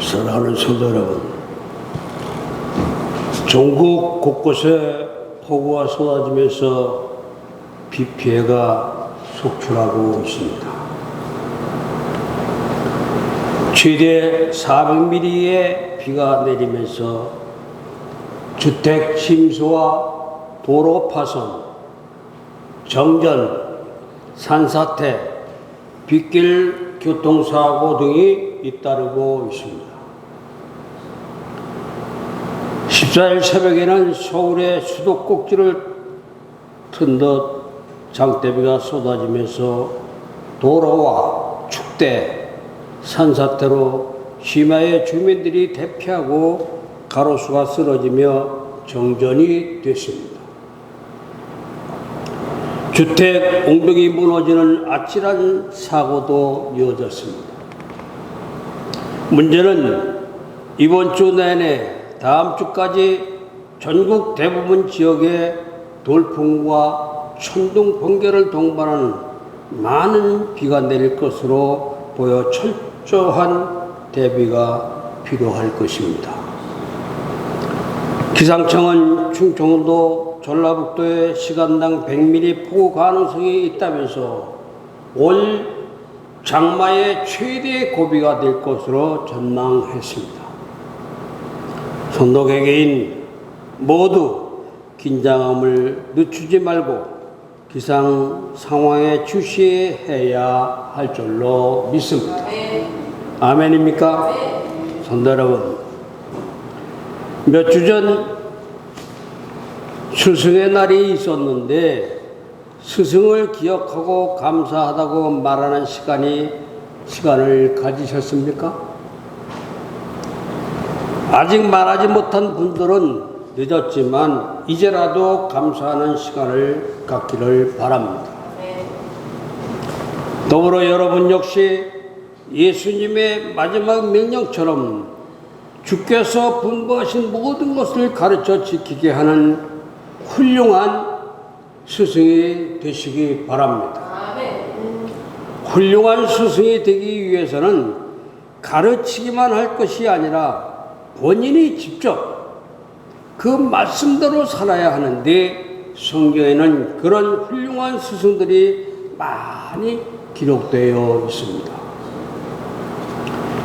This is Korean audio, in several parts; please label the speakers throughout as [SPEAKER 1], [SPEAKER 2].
[SPEAKER 1] 사랑하는 성도 여러분, 전국 곳곳에 폭우가 쏟아지면서 비 피해가 속출하고 있습니다. 최대 400mm의 비가 내리면서 주택 침수와 도로 파손, 정전, 산사태, 빗길 교통사고 등이 잇따르고 있습니다. 14일 새벽에는 서울의 수도꼭지를 튼 듯 장대비가 쏟아지면서 도로와 축대, 산사태로 심야에 주민들이 대피하고 가로수가 쓰러지며 정전이 됐습니다. 주택 옹벽이 무너지는 아찔한 사고도 이어졌습니다. 문제는 이번 주 내내 다음 주까지 전국 대부분 지역에 돌풍과 천둥, 번개를 동반하는 많은 비가 내릴 것으로 보여 철저한 대비가 필요할 것입니다. 기상청은 충청도, 전라북도에 시간당 100mm 폭우 가능성이 있다면서 올 장마의 최대 고비가 될 것으로 전망했습니다. 성도 개개인 모두 긴장함을 늦추지 말고 기상 상황에 주시해야 할 줄로 믿습니다. 아멘입니까? 성도 여러분, 몇 주 전 스승의 날이 있었는데 스승을 기억하고 감사하다고 말하는 시간을 가지셨습니까? 아직 말하지 못한 분들은 늦었지만 이제라도 감사하는 시간을 갖기를 바랍니다. 더불어 여러분 역시 예수님의 마지막 명령처럼 주께서 분부하신 모든 것을 가르쳐 지키게 하는 훌륭한 스승이 되시기 바랍니다. 훌륭한 스승이 되기 위해서는 가르치기만 할 것이 아니라 본인이 직접 그 말씀대로 살아야 하는데 성경에는 그런 훌륭한 스승들이 많이 기록되어 있습니다.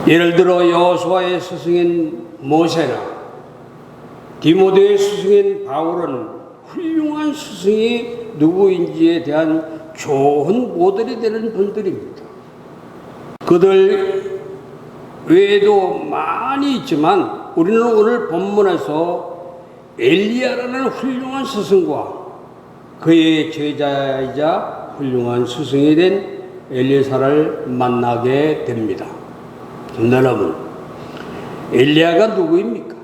[SPEAKER 1] 예를 들어 여호수아의 스승인 모세나 디모데의 스승인 바울은 훌륭한 스승이 누구인지에 대한 좋은 모델이 되는 분들입니다. 그들 외에도 많이 있지만 우리는 오늘 본문에서 엘리야라는 훌륭한 스승과 그의 제자이자 훌륭한 스승이 된 엘리사를 만나게 됩니다. 여러분, 엘리야가 누구입니까?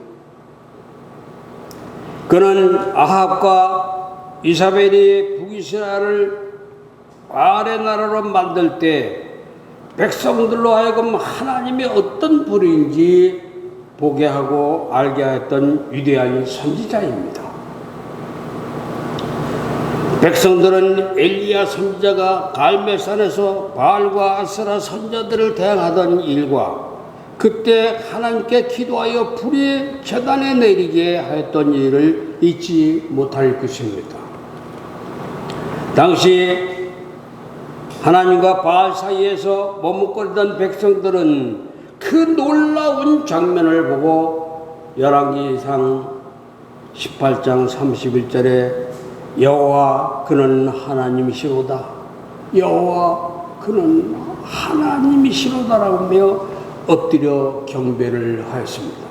[SPEAKER 1] 그는 아합과 이사벨이 북이스라엘을 바알의 나라로 만들 때 백성들로 하여금 하나님의 어떤 분인지 보게 하고 알게 했던 위대한 선지자입니다. 백성들은 엘리야 선지자가 갈멜산에서 바알과 아세라 선자들을 대항하던 일과 그때 하나님께 기도하여 불이 제단에 내리게 하였던 일을 잊지 못할 것입니다. 당시 하나님과 바알 사이에서 머뭇거리던 백성들은 그 놀라운 장면을 보고 열왕기상 18장 31절에 여호와 그는 하나님이시로다, 여호와 그는 하나님이시로다라고 하며 엎드려 경배를 하였습니다.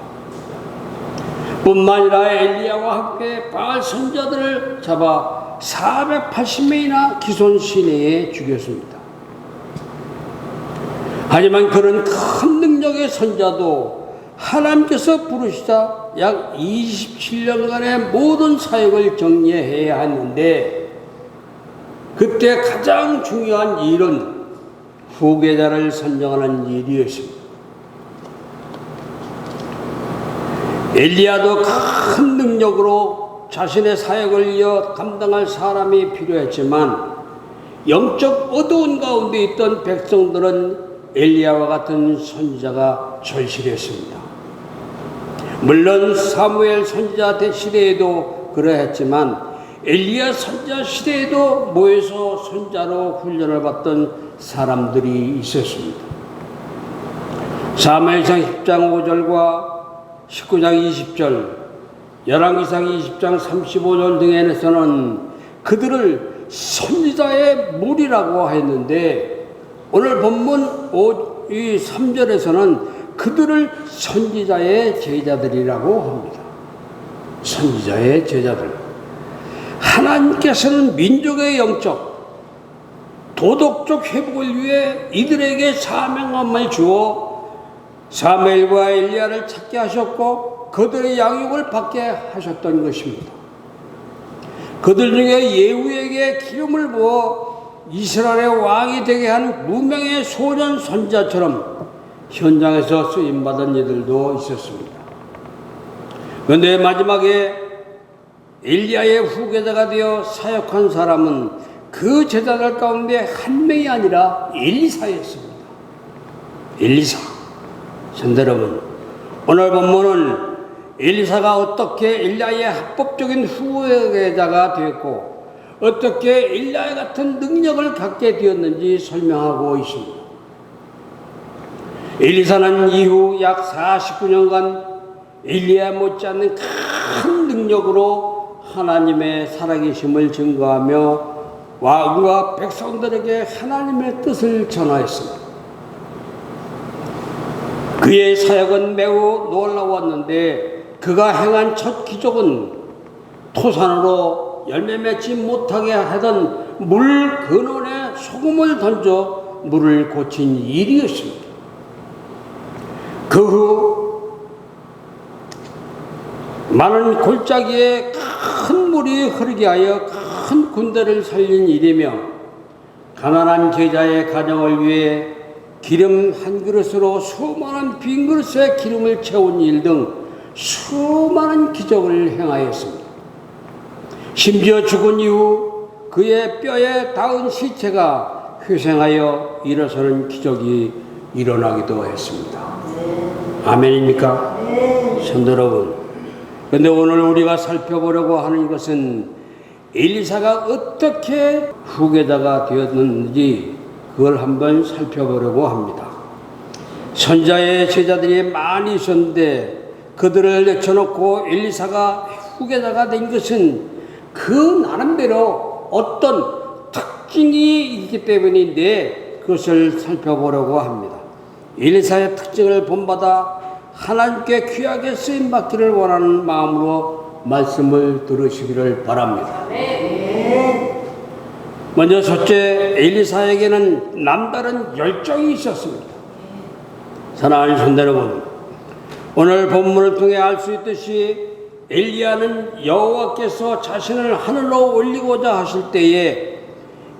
[SPEAKER 1] 뿐만 아니라 엘리야와 함께 바알 선자들을 잡아 480명이나 기손 시내에 죽였습니다. 하지만 그런 큰 능력의 선자도 하나님께서 부르시자 약 27년간의 모든 사역을 정리해야 하는데 그때 가장 중요한 일은 후계자를 선정하는 일이었습니다. 엘리야도 큰 능력으로 자신의 사역을 이어 감당할 사람이 필요했지만 영적 어두운 가운데 있던 백성들은 엘리야와 같은 선지자가 절실했습니다. 물론 사무엘 선지자 시대에도 그러했지만 엘리야 선지자 시대에도 모여서 선지자로 훈련을 받던 사람들이 있었습니다. 사무엘상 10장 5절과 19장 20절, 열왕기상 20장 35절 등에서는 그들을 선지자의 무리라고 했는데, 오늘 본문 3절에서는 그들을 선지자의 제자들이라고 합니다. 선지자의 제자들. 하나님께서는 민족의 영적, 도덕적 회복을 위해 이들에게 사명감을 주어 사무엘과 엘리야를 찾게 하셨고 그들의 양육을 받게 하셨던 것입니다. 그들 중에 예후에게 기름을 부어 이스라엘의 왕이 되게 한 무명의 소년 선지자처럼 현장에서 쓰임받은 이들도 있었습니다. 그런데 마지막에 엘리야의 후계자가 되어 사역한 사람은 그 제자들 가운데 한 명이 아니라 엘리사였습니다. 엘리사. 성도 여러분, 오늘 본문은 엘리사가 어떻게 엘리야의 합법적인 후계자가 되었고 어떻게 엘리야 같은 능력을 갖게 되었는지 설명하고 있습니다. 엘리사는 이후 약 49년간 엘리야 못지않는 큰 능력으로 하나님의 살아계심을 증거하며 왕과 백성들에게 하나님의 뜻을 전하였습니다. 그의 사역은 매우 놀라웠는데 그가 행한 첫 기적은 토산으로 열매 맺지 못하게 하던 물 근원에 소금을 던져 물을 고친 일이었습니다. 그 후 많은 골짜기에 큰 물이 흐르게 하여 큰 군대를 살린 일이며 가난한 제자의 가정을 위해 기름 한 그릇으로 수많은 빈 그릇에 기름을 채운 일 등 수많은 기적을 행하였습니다. 심지어 죽은 이후 그의 뼈에 닿은 시체가 회생하여 일어서는 기적이 일어나기도 했습니다. 아멘입니까? 성도 여러분, 그런데 오늘 우리가 살펴보려고 하는 것은 엘리사가 어떻게 후계자가 되었는지 그걸 한번 살펴보려고 합니다. 선지자의 제자들이 많이 있었는데 그들을 내쳐놓고 엘리사가 후계자가 된 것은 그 나름대로 어떤 특징이 있기 때문인데 그것을 살펴보려고 합니다. 엘리사의 특징을 본받아 하나님께 귀하게 쓰임받기를 원하는 마음으로 말씀을 들으시기를 바랍니다. 먼저 첫째, 엘리사에게는 남다른 열정이 있었습니다. 사랑하는 성도 여러분, 오늘 본문을 통해 알 수 있듯이 엘리야는 여호와께서 자신을 하늘로 올리고자 하실 때에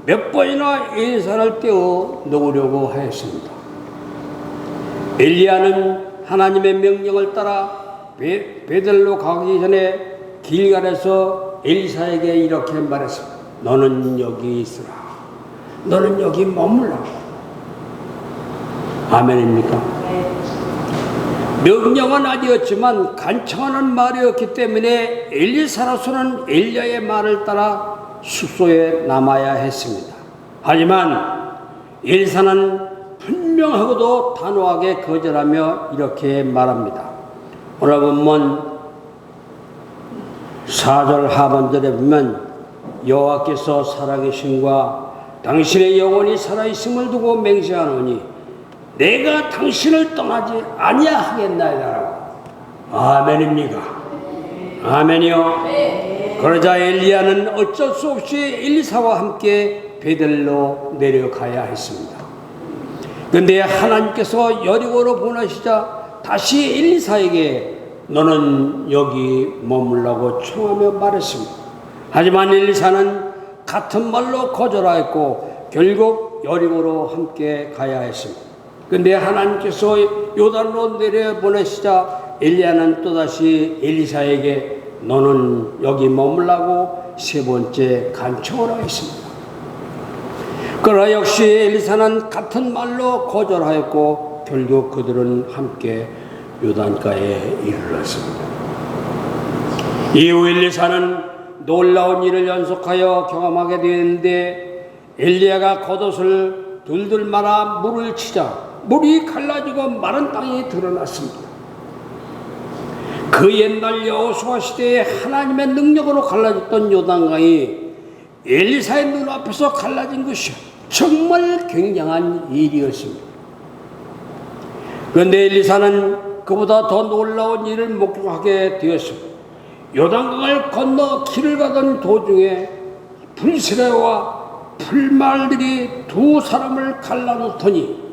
[SPEAKER 1] 몇 번이나 엘리사를 떼어 놓으려고 하였습니다. 엘리야는 하나님의 명령을 따라 베델로 가기 전에 길갈에서 엘리사에게 이렇게 말했습니다. 너는 여기 있으라. 너는 여기 머물라. 아멘입니까? 명령은 아니었지만 간청하는 말이었기 때문에 엘리사로서는 엘리야의 말을 따라 숙소에 남아야 했습니다. 하지만 엘리사는 분명하고도 단호하게 거절하며 이렇게 말합니다. 오늘 본문 4절 하반절에 보면 여호와께서 살아계심과 당신의 영혼이 살아있음을 두고 맹세하노니 내가 당신을 떠나지 아니하겠나이다라고. 아멘입니까? 아멘이요. 그러자 엘리야는 어쩔 수 없이 엘리사와 함께 베델로 내려가야 했습니다. 그런데 하나님께서 여리고로 보내시자 다시 엘리사에게 너는 여기 머물라고 청하며 말했습니다. 하지만 엘리사는 같은 말로 거절하였고 결국 여리고로 함께 가야 했습니다. 그런데 하나님께서 요단으로 내려보내시자 엘리야는 또다시 엘리사에게 너는 여기 머물라고 세 번째 간청을 하였습니다. 그러나 역시 엘리사는 같은 말로 거절하였고 결국 그들은 함께 요단가에 이르렀습니다. 이후 엘리사는 놀라운 일을 연속하여 경험하게 되었는데 엘리야가 겉옷을 둘둘 말아 물을 치자 물이 갈라지고 마른 땅이 드러났습니다. 그 옛날 여호수아 시대에 하나님의 능력으로 갈라졌던 요단강이 엘리사의 눈앞에서 갈라진 것이 정말 굉장한 일이었습니다. 그런데 엘리사는 그보다 더 놀라운 일을 목격하게 되었습니다. 요단강을 건너 길을 가던 도중에 불시레와 불말들이 두 사람을 갈라놓더니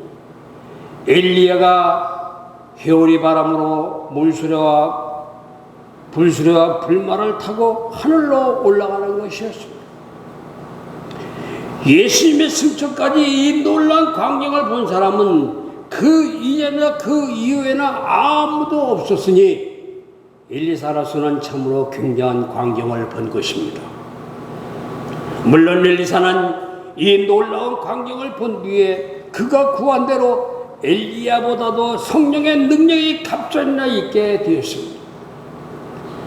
[SPEAKER 1] 엘리야가 회오리 바람으로 불수레와 불말을 타고 하늘로 올라가는 것이었습니다. 예수님의 승천까지 이 놀라운 광경을 본 사람은 그 이전이나 그 이후에나 아무도 없었으니 엘리사로서는 참으로 굉장한 광경을 본 것입니다. 물론 엘리사는 이 놀라운 광경을 본 뒤에 그가 구한 대로 엘리야보다도 성령의 능력이 갑절이나 있게 되었습니다.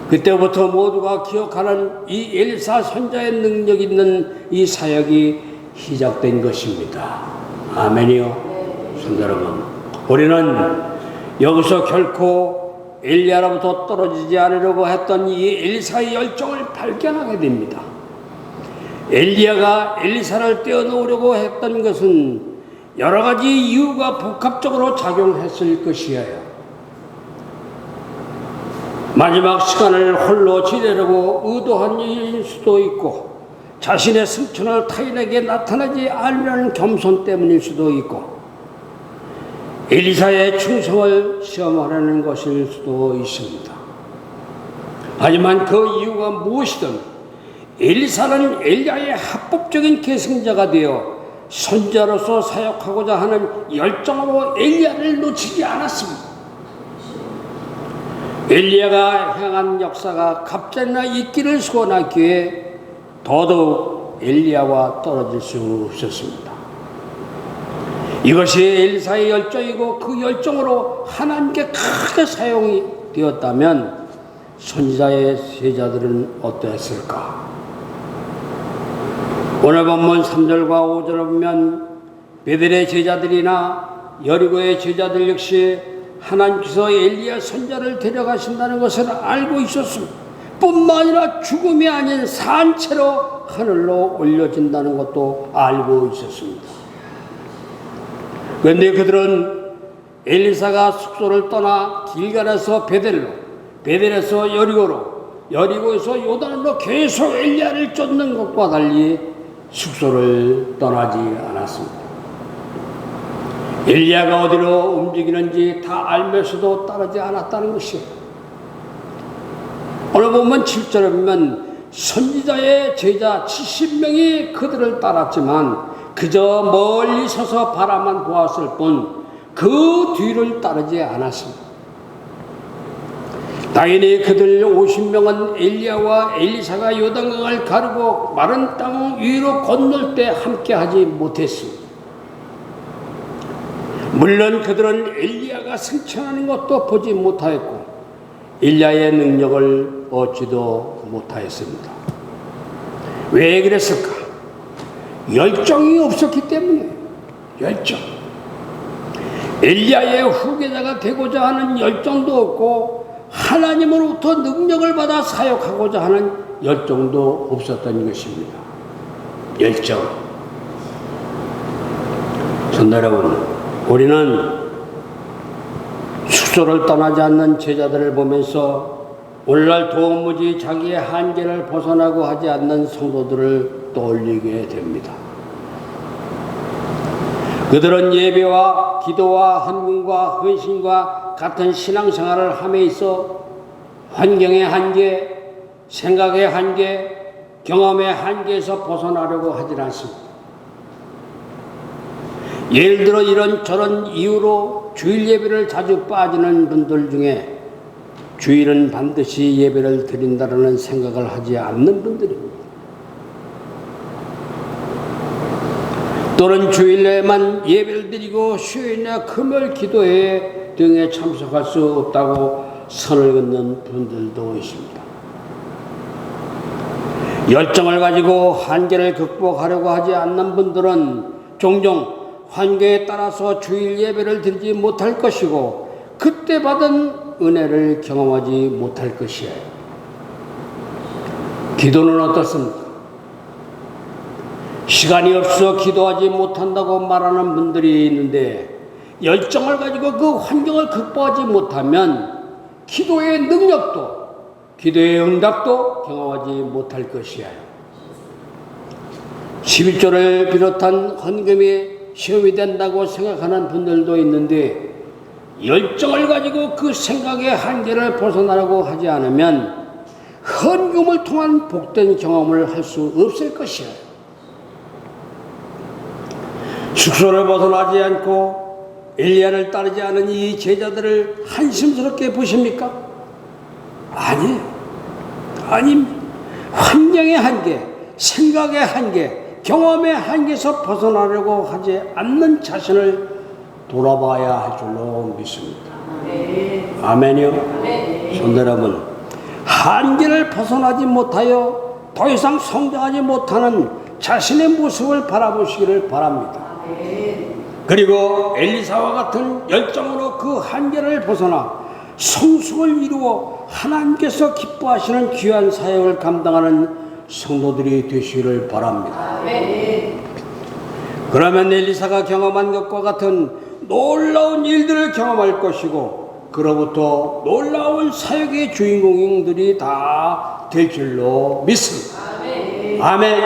[SPEAKER 1] 그때부터 모두가 기억하는 이 엘리사 선자의 능력 있는 이 사역이 시작된 것입니다. 아멘이요. 성도 여러분, 우리는 여기서 결코 엘리야로부터 떨어지지 않으려고 했던 이 엘리사의 열정을 발견하게 됩니다. 엘리야가 엘리사를 떼어놓으려고 했던 것은 여러 가지 이유가 복합적으로 작용했을 것이에요. 마지막 시간을 홀로 지내려고 의도한 일일 수도 있고 자신의 승천을 타인에게 나타나지 않으려는 겸손 때문일 수도 있고 엘리사의 충성을 시험하려는 것일 수도 있습니다. 하지만 그 이유가 무엇이든 엘리사는 엘리야의 합법적인 계승자가 되어 선자로서 사역하고자 하는 열정으로 엘리야를 놓치지 않았습니다. 엘리야가 행한 역사가 갑자기나 있기를 소원하기에 더더욱 엘리야와 떨어질 수 없었습니다. 이것이 엘리사의 열정이고 그 열정으로 하나님께 크게 사용이 되었다면 선지자의 제자들은 어떠했을까? 오늘 본문 3절과 5절을 보면 베델의 제자들이나 여리고의 제자들 역시 하나님께서 엘리야 선자를 데려가신다는 것을 알고 있었습니다. 뿐만 아니라 죽음이 아닌 산채로 하늘로 올려진다는 것도 알고 있었습니다. 그런데 그들은 엘리사가 숙소를 떠나 길갈에서 베델로, 베델에서 여리고로, 여리고에서 요단으로 계속 엘리야를 쫓는 것과 달리 숙소를 떠나지 않았습니다. 엘리야가 어디로 움직이는지 다 알면서도 따르지 않았다는 것이에요. 오늘 보면 7절에 보면 선지자의 제자 70명이 그들을 따랐지만 그저 멀리 서서 바라만 보았을 뿐 그 뒤를 따르지 않았습니다. 당연히 그들 50명은 엘리야와 엘리사가 요단강을 가르고 마른 땅 위로 건널 때 함께하지 못했습니다. 물론 그들은 엘리야가 승천하는 것도 보지 못하였고 엘리야의 능력을 얻지도 못하였습니다. 왜 그랬을까? 열정이 없었기 때문에. 열정. 엘리야의 후계자가 되고자 하는 열정도 없고 하나님으로부터 능력을 받아 사역하고자 하는 열정도 없었던 것입니다. 열정. 성도 여러분, 우리는 숙소를 떠나지 않는 제자들을 보면서 오늘날 도무지 자기의 한계를 벗어나고 하지 않는 성도들을 떠올리게 됩니다. 그들은 예배와 기도와 헌금과 헌신과 같은 신앙생활을 함에 있어 환경의 한계, 생각의 한계, 경험의 한계에서 벗어나려고 하지 않습니다. 예를 들어 이런 저런 이유로 주일 예배를 자주 빠지는 분들 중에 주일은 반드시 예배를 드린다는 생각을 하지 않는 분들입니다. 또는 주일에만 예배를 드리고 수요일이나 금요일 기도회 등에 참석할 수 없다고 선을 긋는 분들도 있습니다. 열정을 가지고 한계를 극복하려고 하지 않는 분들은 종종 환경에 따라서 주일 예배를 드리지 못할 것이고 그때 받은 은혜를 경험하지 못할 것이에요. 기도는 어떻습니까? 시간이 없어 기도하지 못한다고 말하는 분들이 있는데 열정을 가지고 그 환경을 극복하지 못하면 기도의 능력도 기도의 응답도 경험하지 못할 것이에요. 11조를 비롯한 헌금이 시험이 된다고 생각하는 분들도 있는데 열정을 가지고 그 생각의 한계를 벗어나려고 하지 않으면 헌금을 통한 복된 경험을 할 수 없을 것이에요. 숙소를 벗어나지 않고 엘리야를 따르지 않은 이 제자들을 한심스럽게 보십니까? 아니에요. 아닙니다. 환경의 한계, 생각의 한계, 경험의 한계에서 벗어나려고 하지 않는 자신을 돌아봐야 할 줄로 믿습니다. 아멘이요? 손 여러분, 한계를 벗어나지 못하여 더 이상 성장하지 못하는 자신의 모습을 바라보시기를 바랍니다. 그리고 엘리사와 같은 열정으로 그 한계를 벗어나 성숙을 이루어 하나님께서 기뻐하시는 귀한 사역을 감당하는 성도들이 되시기를 바랍니다. 그러면 엘리사가 경험한 것과 같은 놀라운 일들을 경험할 것이고 그로부터 놀라운 사역의 주인공들이 다 될 줄로 믿습니다. 아멘.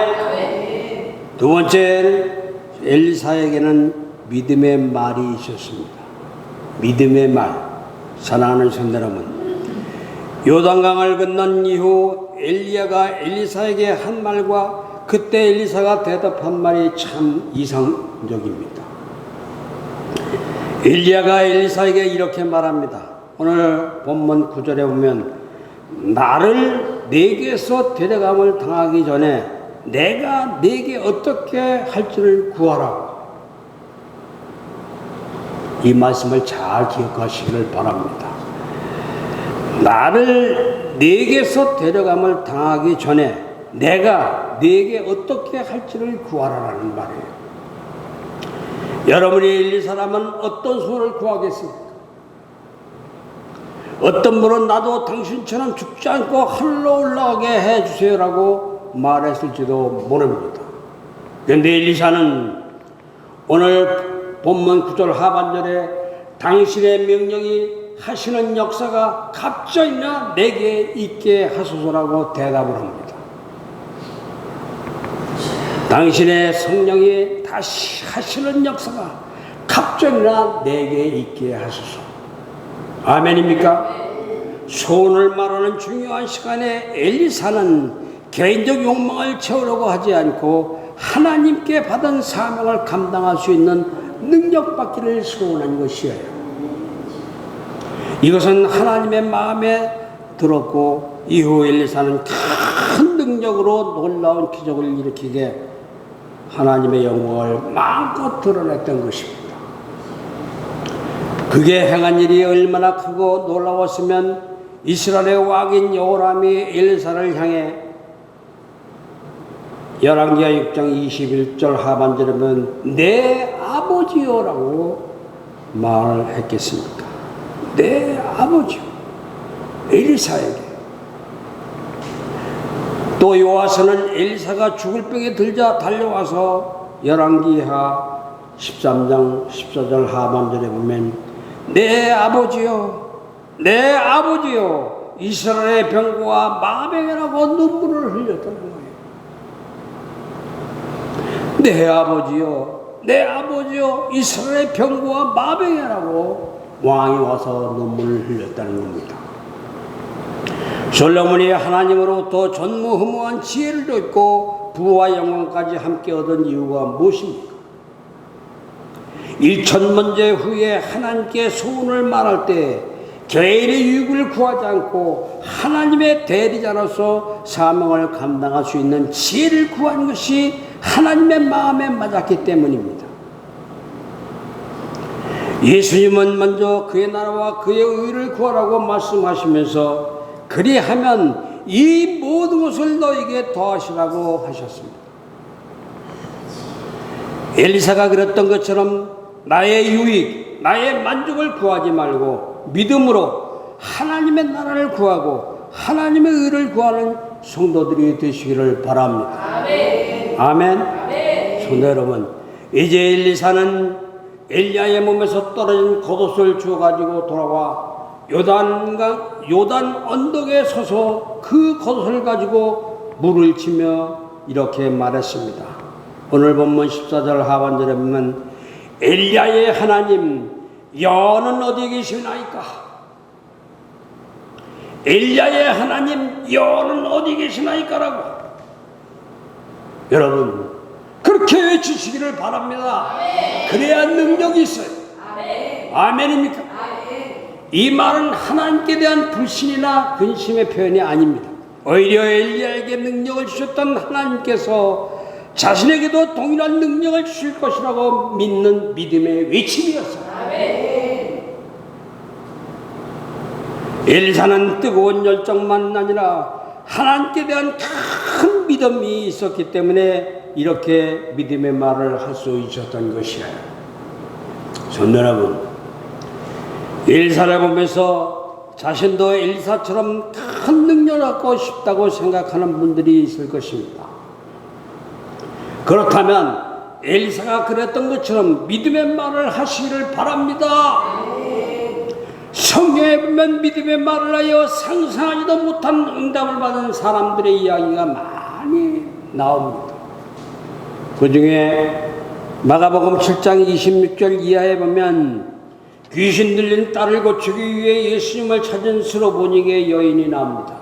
[SPEAKER 1] 두 번째, 엘리사에게는 믿음의 말이 있었습니다. 믿음의 말. 사랑하는 성도 여러분, 요단강을 건넌 이후 엘리야가 엘리사에게 한 말과 그때 엘리사가 대답한 말이 참 이상적입니다. 엘리야가 엘리사에게 이렇게 말합니다. 오늘 본문 9절에 보면 나를 네게서 데려감을 당하기 전에 내가 네게 어떻게 할지를 구하라고. 이 말씀을 잘 기억하시기를 바랍니다. 나를 네게서 데려감을 당하기 전에 내가 네게 어떻게 할지를 구하라는 말이에요. 여러분이 엘리사라면 어떤 소원을 구하겠습니까? 어떤 분은 나도 당신처럼 죽지 않고 하늘로 올라가게 해주세요라고 말했을지도 모릅니다. 그런데 엘리사는 오늘 본문 9절 하반절에 당신의 명령이 하시는 역사가 갑자기나 내게 있게 하소서라고 대답을 합니다. 당신의 성령이 다시 하시는 역사가 갑자기나 내게 있게 하소서. 아멘입니까? 소원을 말하는 중요한 시간에 엘리사는 개인적 욕망을 채우려고 하지 않고 하나님께 받은 사명을 감당할 수 있는 능력받기를 소원한 것이에요. 이것은 하나님의 마음에 들었고 이후 엘리사는 큰 능력으로 놀라운 기적을 일으키게 하나님의 영광을 마음껏 드러냈던 것입니다. 그게 행한 일이 얼마나 크고 놀라웠으면 이스라엘의 왕인 여호람이 엘리사를 향해 열왕기하 6장 21절 하반절에 보면 내 아버지요라고 말을 했겠습니까? 내 아버지요. 엘리사에게. 또 요아스는 엘리사가 죽을 병에 들자 달려와서 열왕기하 13장 14절 하반절에 보면 내 아버지요, 내 아버지요, 이스라엘의 병고와 마병이라고 눈물을 흘렸다는 거예요. 내 아버지요, 내 아버지요, 이스라엘의 병고와 마병이라고 왕이 와서 눈물을 흘렸다는 겁니다. 솔로몬이 하나님으로부터 전무후무한 지혜를 얻고 부와 영광까지 함께 얻은 이유가 무엇입니까? 1000번째 후에 하나님께 소원을 말할 때 개인의 유익을 구하지 않고 하나님의 대리자로서 사명을 감당할 수 있는 지혜를 구하는 것이 하나님의 마음에 맞았기 때문입니다. 예수님은 먼저 그의 나라와 그의 의를 구하라고 말씀하시면서 그리하면 이 모든 것을 너에게 더하시라고 하셨습니다. 엘리사가 그랬던 것처럼 나의 유익, 나의 만족을 구하지 말고 믿음으로 하나님의 나라를 구하고 하나님의 의를 구하는 성도들이 되시기를 바랍니다. 아멘. 성도 여러분, 이제 엘리사는 엘리야의 몸에서 떨어진 겉옷을 주워가지고 돌아와 요단 언덕에 서서 그 겉옷을 가지고 물을 치며 이렇게 말했습니다. 오늘 본문 14절 하반절에 보면 엘리야의 하나님 여호와는 어디 계시나이까? 엘리야의 하나님 여호와는 어디 계시나이까라고 여러분 그렇게 외치시기를 바랍니다. 그래야 능력이 있어요. 아멘입니까? 이 말은 하나님께 대한 불신이나 근심의 표현이 아닙니다. 오히려 엘리야에게 능력을 주셨던 하나님께서 자신에게도 동일한 능력을 주실 것이라고 믿는 믿음의 외침이었어요. 엘리사는 뜨거운 열정만 아니라 하나님께 대한 큰 믿음이 있었기 때문에 이렇게 믿음의 말을 할 수 있었던 것이에요. 성도 여러분, 엘리사를 보면서 자신도 엘리사처럼 큰 능력을 갖고 싶다고 생각하는 분들이 있을 것입니다. 그렇다면 엘리사가 그랬던 것처럼 믿음의 말을 하시기를 바랍니다. 성경에 보면 믿음의 말을 하여 상상하지도 못한 응답을 받은 사람들의 이야기가 많이 나옵니다. 그 중에 마가복음 7장 26절 이하에 보면 귀신 들린 딸을 고치기 위해 예수님을 찾은 스로보닉의 여인이 나옵니다.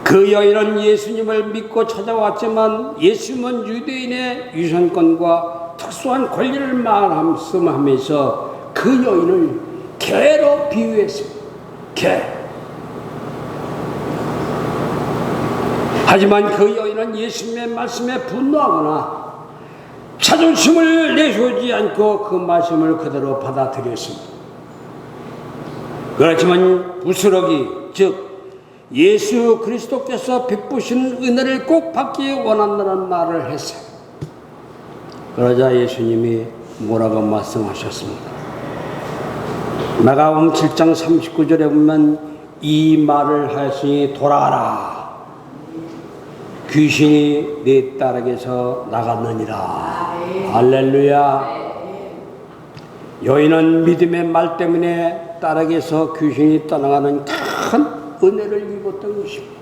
[SPEAKER 1] 그 여인은 예수님을 믿고 찾아왔지만 예수님은 유대인의 유산권과 특수한 권리를 말씀하면서 그 여인을 개로 비유했습니다. 개. 하지만 그 여인은 예수님의 말씀에 분노하거나 자존심을 내세우지 않고 그 말씀을 그대로 받아들였습니다. 그렇지만 부스러기, 즉 예수 그리스도께서 베푸신 은혜를 꼭 받기 원한다는 말을 했어요. 그러자 예수님이 뭐라고 말씀하셨습니까? 마가복음 7장 39절에 보면 이 말을 하였으니 돌아가라. 귀신이 내 딸에게서 나갔느니라. 할렐루야. 여인은 믿음의 말 때문에 딸에게서 귀신이 떠나가는 큰 은혜를 입었던 것입니다.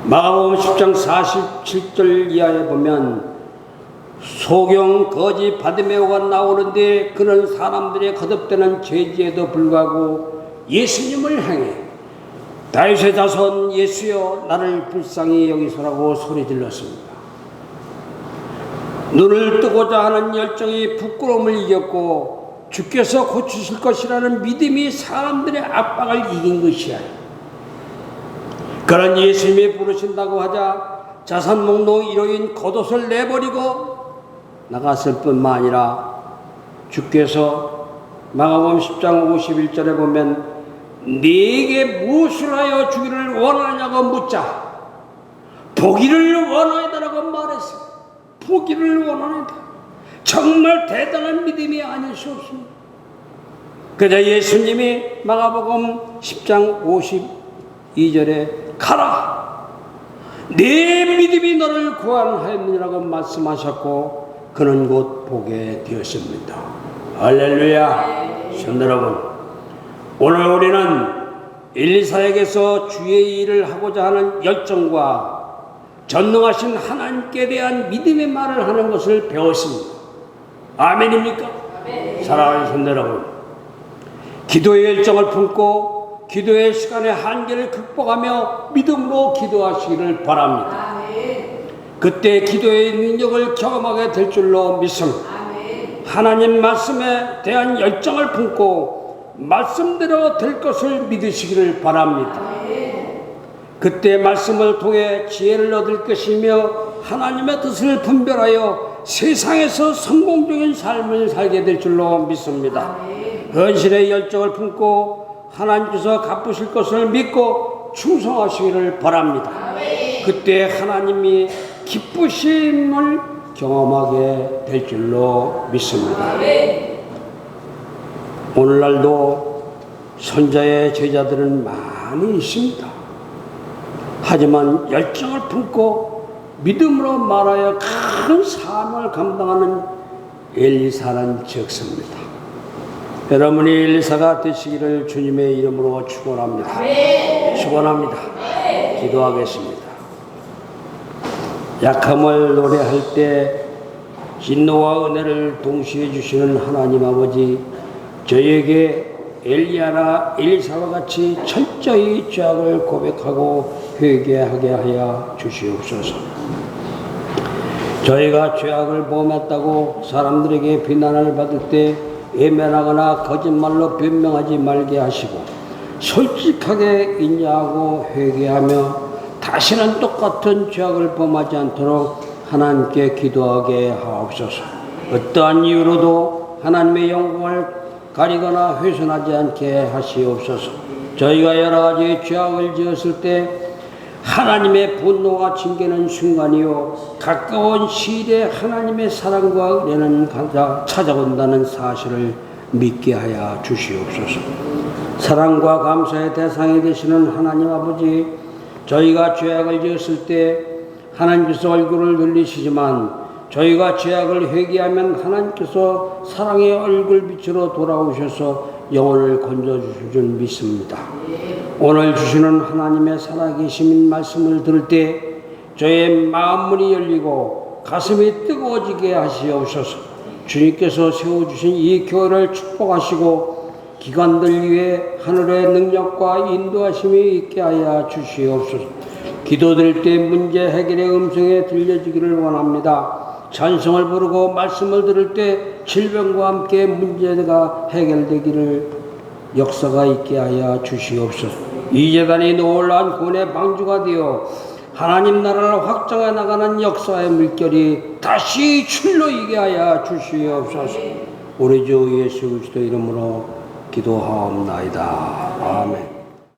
[SPEAKER 1] 마가복음 10장 47절 이하에 보면 소경 거지 바디메오가 나오는데 그런 사람들의 거듭되는 죄지에도 불구하고 예수님을 향해 다윗의 자손 예수여 나를 불쌍히 여기소라고 소리질렀습니다. 눈을 뜨고자 하는 열정이 부끄러움을 이겼고 주께서 고치실 것이라는 믿음이 사람들의 압박을 이긴 것이야. 그런 예수님이 부르신다고 하자 자선 목록 1호인 겉옷을 내버리고 나갔을 뿐만 아니라 주께서 마가복음 10장 51절에 보면 네게 무엇을 하여 주기를 원하느냐고 묻자 보기를 원하다라고 말했어요. 보기를 원하다. 정말 대단한 믿음이 아닐 수 없습니다. 그러자 예수님이 마가복음 10장 52절에 가라 네 믿음이 너를 구원하였느니라고 말씀하셨고 그는 곧 보게 되었습니다. 할렐루야. 성도 여러분, 오늘 우리는 엘리사에게서 주의 일을 하고자 하는 열정과 전능하신 하나님께 대한 믿음의 말을 하는 것을 배웠습니다. 아멘입니까? 아멘. 사랑하는 성도 여러분, 기도의 열정을 품고 기도의 시간의 한계를 극복하며 믿음으로 기도하시기를 바랍니다. 아멘. 그때 기도의 능력을 경험하게 될 줄로 믿습니다. 아멘. 하나님 말씀에 대한 열정을 품고 말씀대로 될 것을 믿으시기를 바랍니다. 아멘. 그때 말씀을 통해 지혜를 얻을 것이며 하나님의 뜻을 분별하여 세상에서 성공적인 삶을 살게 될 줄로 믿습니다. 헌신의 열정을 품고 하나님께서 갚으실 것을 믿고 충성하시기를 바랍니다. 그때 하나님이 기쁘심을 경험하게 될 줄로 믿습니다. 오늘날도 선자의 제자들은 많이 있습니다. 하지만 열정을 품고 믿음으로 말하여 큰 사명을 감당하는 엘리사는 적습니다. 여러분이 엘리사가 되시기를 주님의 이름으로 축원합니다. 축원합니다. 기도하겠습니다. 약함을 노래할 때 진노와 은혜를 동시에 주시는 하나님 아버지, 저에게 엘리야나 엘리사와 같이 철저히 죄악을 고백하고 회개하게 하여 주시옵소서. 저희가 죄악을 범했다고 사람들에게 비난을 받을 때 외면하거나 거짓말로 변명하지 말게 하시고 솔직하게 인정하고 회개하며 다시는 똑같은 죄악을 범하지 않도록 하나님께 기도하게 하옵소서. 어떠한 이유로도 하나님의 영광을 가리거나 훼손하지 않게 하시옵소서. 저희가 여러 가지 죄악을 지었을 때 하나님의 분노가 징계는 순간이요 가까운 시일에 하나님의 사랑과 은혜는 찾아온다는 사실을 믿게 하여 주시옵소서. 사랑과 감사의 대상이 되시는 하나님 아버지, 저희가 죄악을 지었을 때 하나님께서 얼굴을 돌리시지만 저희가 죄악을 회개하면 하나님께서 사랑의 얼굴빛으로 돌아오셔서 영혼을 건져주실 줄 믿습니다. 오늘 주시는 하나님의 살아계신 말씀을 들을 때 저의 마음문이 열리고 가슴이 뜨거워지게 하시옵소서. 주님께서 세워주신 이 교회를 축복하시고 기관들 위해 하늘의 능력과 인도하심이 있게 하여 주시옵소서. 기도드릴 때 문제 해결의 음성에 들려지기를 원합니다. 찬송을 부르고 말씀을 들을 때 질병과 함께 문제가 해결되기를 역사가 있게 하여 주시옵소서. 이 재단이 놀라운 구원의 방주가 되어 하나님 나라를 확장해 나가는 역사의 물결이 다시 출로이게 하여 주시옵소서. 우리 주 예수 그리스도 이름으로 기도하옵나이다. 아멘.